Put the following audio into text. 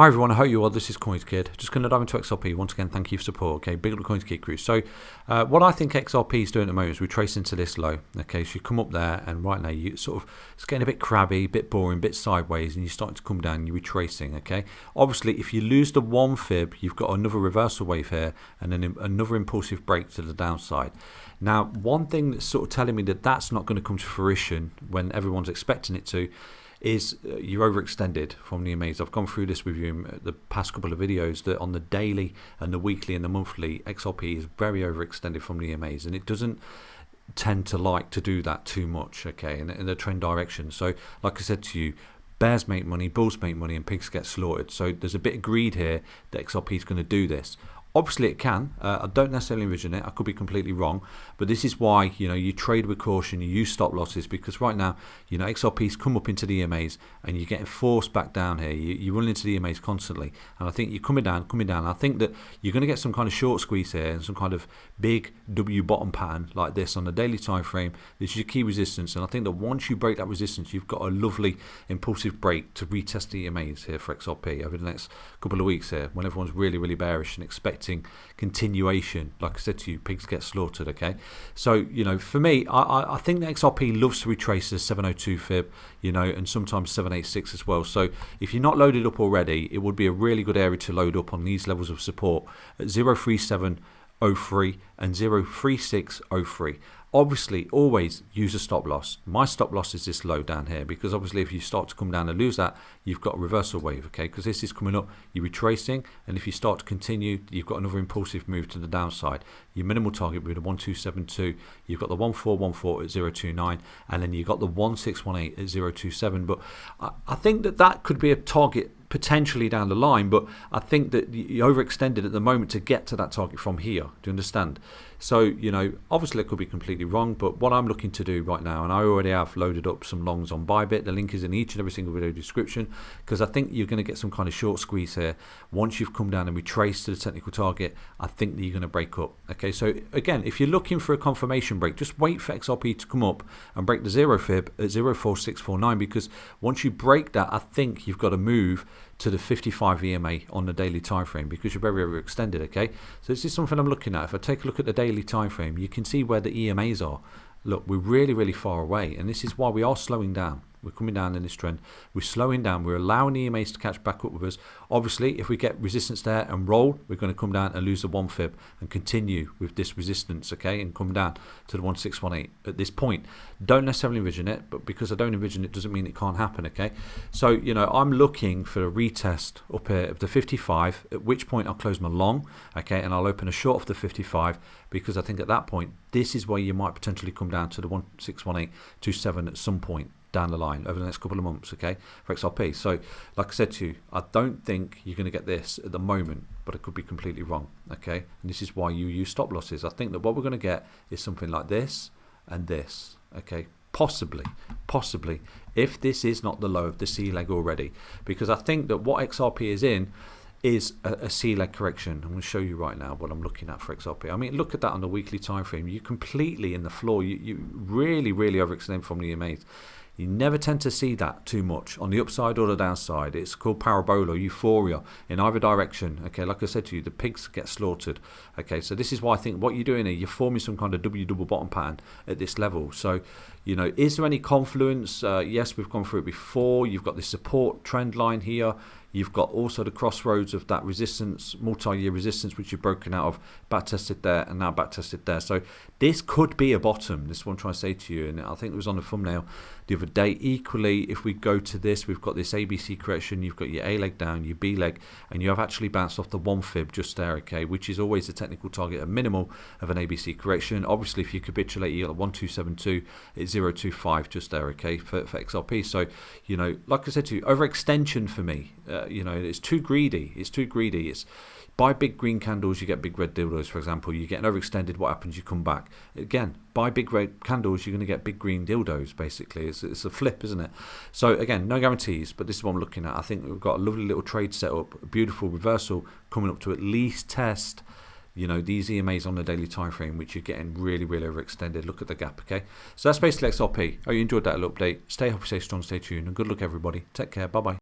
Hi everyone, I hope you're well. This is CoinsKid. Just going to dive into XRP. Once again, thank you for support. Okay, big up the CoinsKid crew. So what I think XRP is doing at the moment is we trace into this low. Okay, so you come up there and right now you sort of, it's getting a bit crabby, a bit boring, a bit sideways, and you're starting to come down, you're retracing. Okay, obviously if you lose the one fib, you've got another reversal wave here and then another impulsive break to the downside. Now, one thing that's sort of telling me that that's not going to come to fruition when everyone's expecting it to is you're overextended from the EMAs. I've gone through this with you in the past couple of videos that on the daily and the weekly and the monthly, XRP is very overextended from the EMAs, and it doesn't tend to like to do that too much, okay, in the trend direction. So like I said to you, bears make money, bulls make money, and pigs get slaughtered. So there's a bit of greed here that XRP is going to do this. Obviously it can. I don't necessarily envision it. I could be completely wrong, but this is why you trade with caution, you use stop losses, because right now XRP's come up into the EMAs and you're getting forced back down here. You run into the EMAs constantly, and I think you're coming down. I think that you're going to get some kind of short squeeze here and some kind of big W bottom pattern like this on the daily time frame. This is your key resistance, and I think that once you break that resistance, you've got a lovely impulsive break to retest the EMAs here for XRP over the next couple of weeks here, when everyone's really bearish and expecting continuation. Like I said to you, pigs get slaughtered. Okay, so for me, I think the XRP loves to retrace the 702 fib, and sometimes 786 as well. So if you're not loaded up already, it would be a really good area to load up on these levels of support at 03703 and 03603. Obviously always use a stop loss. My stop loss is this low down here, because obviously if you start to come down and lose that, you've got a reversal wave, okay, because this is coming up, you're retracing, and if you start to continue, you've got another impulsive move to the downside. Your minimal target would be the 1272, you've got the 1414 at 029, and then you've got the 1618 at 027. But I think that could be a target potentially down the line, but I think that you overextended at the moment to get to that target from here. Do you understand? So obviously it could be completely wrong, but what I'm looking to do right now, and I already have loaded up some longs on Bybit, the link is in each and every single video description, because I think you're going to get some kind of short squeeze here. Once you've come down and retraced to the technical target, I think that you're going to break up. Okay, so again, if you're looking for a confirmation break, just wait for XRP to come up and break the 0 fib at 04649, because once you break that, I think you've got to move to the 55 EMA on the daily time frame, because you're very extended. Okay, so this is something I'm looking at. If I take a look at the daily time frame, you can see where the EMAs are. Look, we're really far away, and this is why we are slowing down. We're coming down in this trend. We're slowing down. We're allowing the EMAs to catch back up with us. Obviously, if we get resistance there and roll, we're going to come down and lose the 1 fib and continue with this resistance, okay, and come down to the 1618 at this point. Don't necessarily envision it, but because I don't envision it doesn't mean it can't happen, okay? So, I'm looking for a retest up here of the 55, at which point I'll close my long, okay, and I'll open a short of the 55, because I think at that point, this is where you might potentially come down to the 161827 at some point down the line over the next couple of months, okay, for XRP. So like I said to you, I don't think you're going to get this at the moment, but it could be completely wrong, okay, and this is why you use stop losses. I think that what we're going to get is something like this and this, okay, possibly if this is not the low of the C leg already, because I think that what XRP is in is a C leg correction. I'm going to show you right now what I'm looking at for XRP. I mean, look at that on the weekly time frame. You're completely in the floor. You really overextend from the EMAs. You never tend to see that too much on the upside or the downside. It's called parabola, euphoria in either direction. Okay, like I said to you, the pigs get slaughtered. Okay, so this is why I think what you're doing here, you're forming some kind of W double bottom pattern at this level. So, is there any confluence? Yes, we've gone through it before. You've got this support trend line here. You've got also the crossroads of that resistance, multi-year resistance, which you've broken out of, back tested there and now back tested there. So this could be a bottom. This is what I'm trying to say to you, and I think it was on the thumbnail the other day. Equally, if we go to this, we've got this ABC correction. You've got your A leg down, your B leg, and you have actually bounced off the 1 fib just there, okay, which is always the technical target, a minimal of an ABC correction. Obviously, if you capitulate, you got 1272 at 025 just there, okay, for XRP. So, like I said to you, overextension for me. It's too greedy. It's buy big green candles, you get big red dildos, for example. You get an overextended, what happens? You come back again. Buy big red candles, you're going to get big green dildos. Basically, it's a flip, isn't it? So again, no guarantees, but this is what I'm looking at. I think we've got a lovely little trade set up, a beautiful reversal coming up to at least test these EMAs on the daily time frame, which you're getting really overextended. Look at the gap, okay? So that's basically XRP. Oh, you enjoyed that little update. Stay healthy, stay strong, stay tuned, and good luck everybody. Take care. Bye bye.